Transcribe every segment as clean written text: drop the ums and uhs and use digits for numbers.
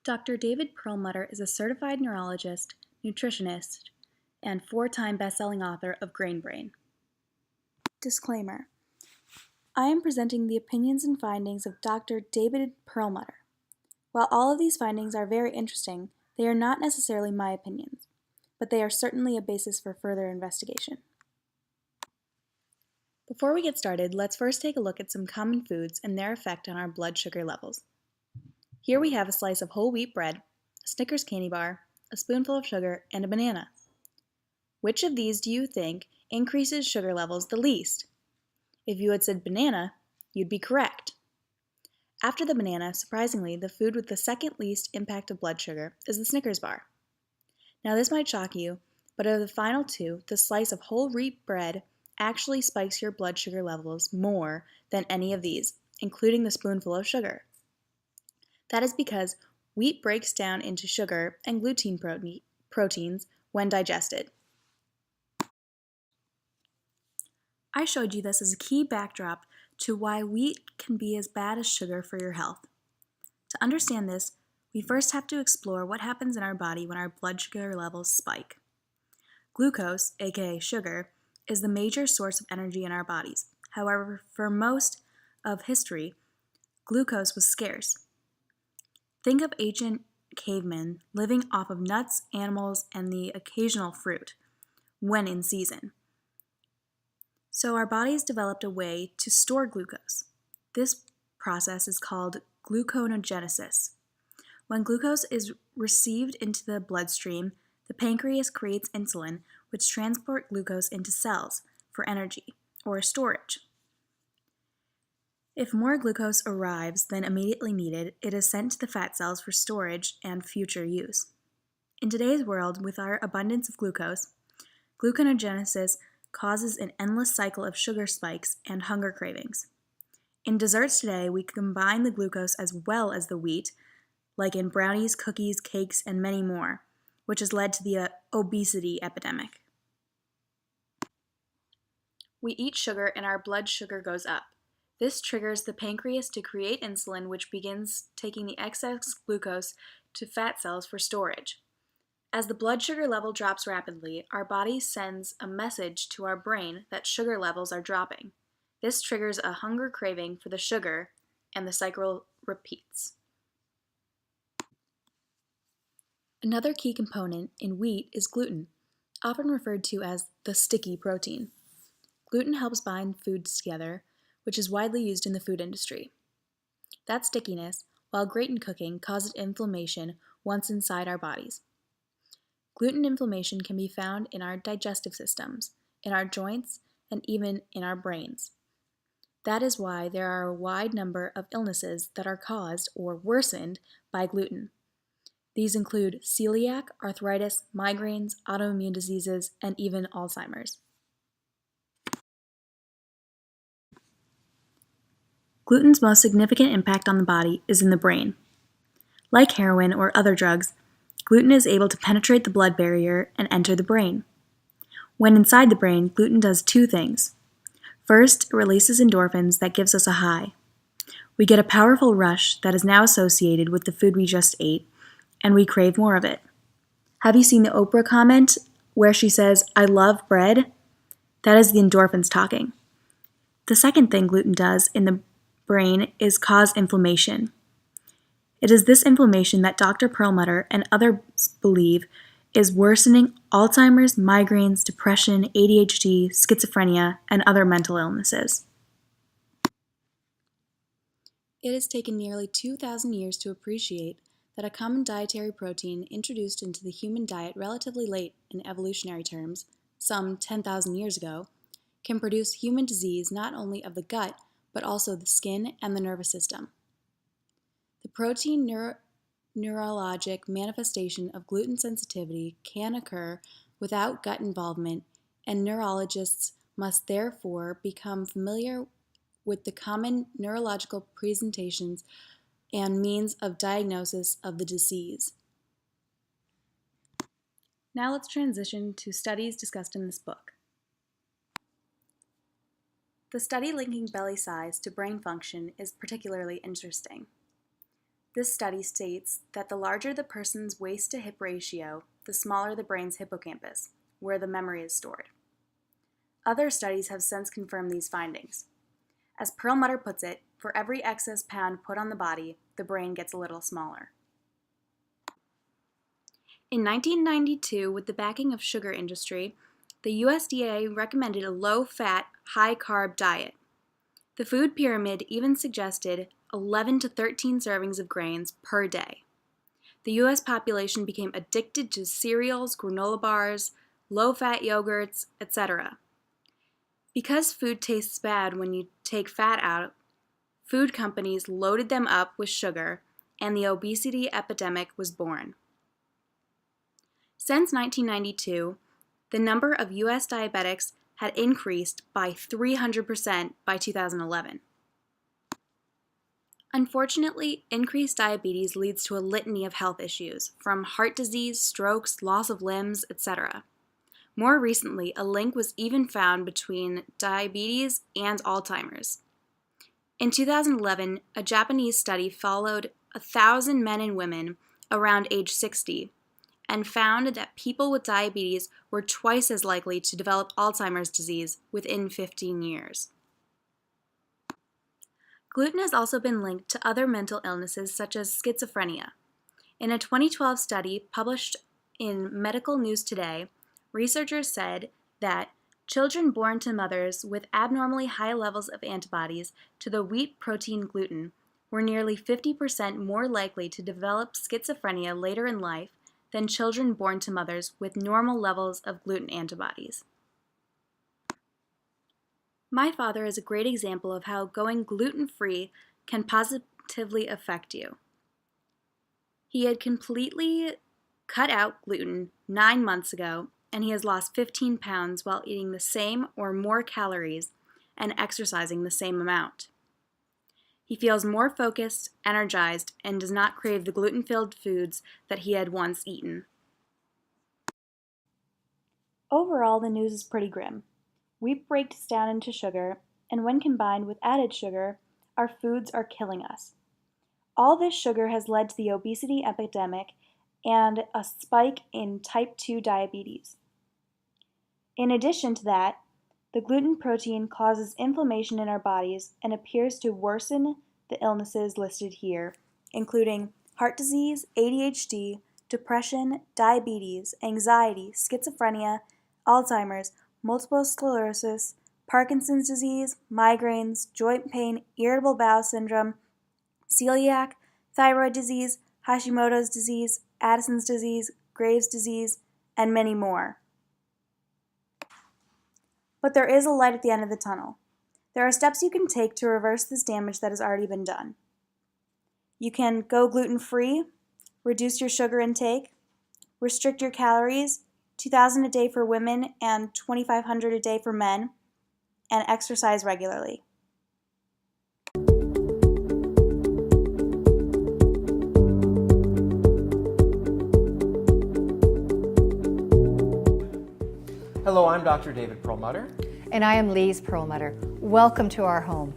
Dr. David Perlmutter is a certified neurologist, nutritionist, and four-time best-selling author of Grain Brain. Disclaimer: I am presenting the opinions and findings of Dr. David Perlmutter. While all of these findings are very interesting, they are not necessarily my opinions, but they are certainly a basis for further investigation. Before we get started, let's first take a look at some common foods and their effect on our blood sugar levels. Here we have a slice of whole wheat bread, a Snickers candy bar, a spoonful of sugar, and a banana. Which of these do you think increases sugar levels the least? If you had said banana, you'd be correct. After the banana, surprisingly, the food with the second least impact of blood sugar is the Snickers bar. Now this might shock you, but of the final two, the slice of whole wheat bread actually spikes your blood sugar levels more than any of these, including the spoonful of sugar. That is because wheat breaks down into sugar and gluten proteins when digested. I showed you this as a key backdrop to why wheat can be as bad as sugar for your health. To understand this, we first have to explore what happens in our body when our blood sugar levels spike. Glucose, aka sugar, is the major source of energy in our bodies. However, for most of history, glucose was scarce. Think of ancient cavemen living off of nuts, animals, and the occasional fruit, when in season. So our bodies developed a way to store glucose. This process is called gluconeogenesis. When glucose is received into the bloodstream, the pancreas creates insulin, which transport glucose into cells for energy or storage. If more glucose arrives than immediately needed, it is sent to the fat cells for storage and future use. In today's world, with our abundance of glucose, gluconeogenesis causes an endless cycle of sugar spikes and hunger cravings. In desserts today, we combine the glucose as well as the wheat, like in brownies, cookies, cakes, and many more, which has led to the obesity epidemic. We eat sugar and our blood sugar goes up. This triggers the pancreas to create insulin, which begins taking the excess glucose to fat cells for storage. As the blood sugar level drops rapidly, our body sends a message to our brain that sugar levels are dropping. This triggers a hunger craving for the sugar, and the cycle repeats. Another key component in wheat is gluten, often referred to as the sticky protein. Gluten helps bind foods together, which is widely used in the food industry. That stickiness, while great in cooking, causes inflammation once inside our bodies. Gluten inflammation can be found in our digestive systems, in our joints, and even in our brains. That is why there are a wide number of illnesses that are caused or worsened by gluten. These include celiac, arthritis, migraines, autoimmune diseases, and even Alzheimer's. Gluten's most significant impact on the body is in the brain. Like heroin or other drugs, gluten is able to penetrate the blood barrier and enter the brain. When inside the brain, gluten does two things. First, it releases endorphins that gives us a high. We get a powerful rush that is now associated with the food we just ate, and we crave more of it. Have you seen the Oprah comment where she says, "I love bread"? That is the endorphins talking. The second thing gluten does in the brain is cause inflammation. It is this inflammation that Dr. Perlmutter and others believe is worsening Alzheimer's, migraines, depression, ADHD, schizophrenia, and other mental illnesses. It has taken nearly 2,000 years to appreciate that a common dietary protein introduced into the human diet relatively late in evolutionary terms, some 10,000 years ago, can produce human disease not only of the gut, but also the skin and the nervous system. The protein neurologic manifestation of gluten sensitivity can occur without gut involvement, and neurologists must therefore become familiar with the common neurological presentations and means of diagnosis of the disease. Now let's transition to studies discussed in this book. The study linking belly size to brain function is particularly interesting. This study states that the larger the person's waist to hip ratio, the smaller the brain's hippocampus, where the memory is stored. Other studies have since confirmed these findings. As Perlmutter puts it, for every excess pound put on the body, the brain gets a little smaller. In 1992, with the backing of sugar industry, the USDA recommended a low-fat, high-carb diet. The food pyramid even suggested 11 to 13 servings of grains per day. The U.S. population became addicted to cereals, granola bars, low-fat yogurts, etc. Because food tastes bad when you take fat out, food companies loaded them up with sugar, and the obesity epidemic was born. Since 1992, the number of U.S. diabetics had increased by 300% by 2011. Unfortunately, increased diabetes leads to a litany of health issues, from heart disease, strokes, loss of limbs, etc. More recently, a link was even found between diabetes and Alzheimer's. In 2011, a Japanese study followed 1,000 men and women around age 60 and found that people with diabetes were twice as likely to develop Alzheimer's disease within 15 years. Gluten has also been linked to other mental illnesses such as schizophrenia. In a 2012 study published in Medical News Today, researchers said that children born to mothers with abnormally high levels of antibodies to the wheat protein gluten were nearly 50% more likely to develop schizophrenia later in life than children born to mothers with normal levels of gluten antibodies. My father is a great example of how going gluten-free can positively affect you. He had completely cut out gluten 9 months ago, and he has lost 15 pounds while eating the same or more calories and exercising the same amount. He feels more focused, energized, and does not crave the gluten-filled foods that he had once eaten. Overall, the news is pretty grim. Wheat breaks down into sugar, and when combined with added sugar, our foods are killing us. All this sugar has led to the obesity epidemic and a spike in type 2 diabetes. In addition to that, the gluten protein causes inflammation in our bodies and appears to worsen the illnesses listed here, including heart disease, ADHD, depression, diabetes, anxiety, schizophrenia, Alzheimer's, multiple sclerosis, Parkinson's disease, migraines, joint pain, irritable bowel syndrome, celiac, thyroid disease, Hashimoto's disease, Addison's disease, Graves' disease, and many more. But there is a light at the end of the tunnel. There are steps you can take to reverse this damage that has already been done. You can go gluten-free, reduce your sugar intake, restrict your calories, 2,000 a day for women and 2,500 a day for men, and exercise regularly. Hello, I'm Dr. David Perlmutter. And I am Lise Perlmutter. Welcome to our home.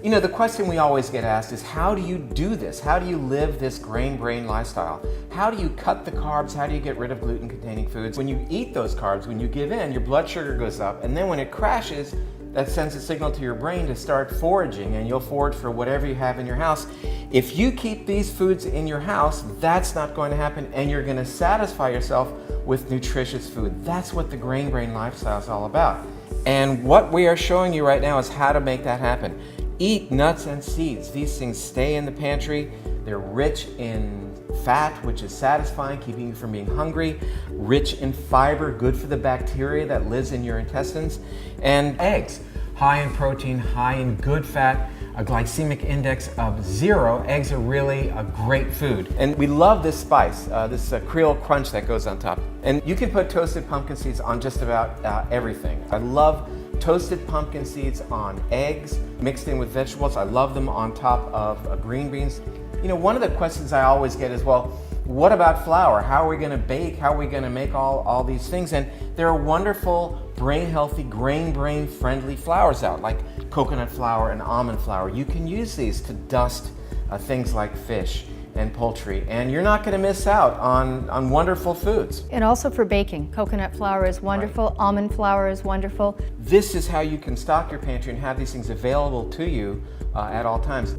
You know, the question we always get asked is, how do you do this? How do you live this grain-brain lifestyle? How do you cut the carbs? How do you get rid of gluten-containing foods? When you eat those carbs, when you give in, your blood sugar goes up, and then when it crashes, that sends a signal to your brain to start foraging, and you'll forage for whatever you have in your house. If you keep these foods in your house, that's not going to happen, and you're going to satisfy yourself with nutritious food. That's what the grain-brain lifestyle is all about. And what we are showing you right now is how to make that happen. Eat nuts and seeds. These things stay in the pantry. They're rich in fat, which is satisfying, keeping you from being hungry. Rich in fiber, good for the bacteria that lives in your intestines. And eggs, high in protein, high in good fat, a glycemic index of 0. Eggs are really a great food. And we love this spice, this Creole crunch that goes on top. And you can put toasted pumpkin seeds on just about everything. I love toasted pumpkin seeds on eggs, mixed in with vegetables. I love them on top of green beans. You know, one of the questions I always get is, well, what about flour? How are we going to bake? How are we going to make all these things? And there are wonderful, brain-healthy, brain friendly flours out, like coconut flour and almond flour. You can use these to dust things like fish. and poultry, and you're not going to miss out on wonderful foods. And also for baking. Coconut flour is wonderful, almond flour is wonderful. This is how you can stock your pantry and have these things available to you at all times.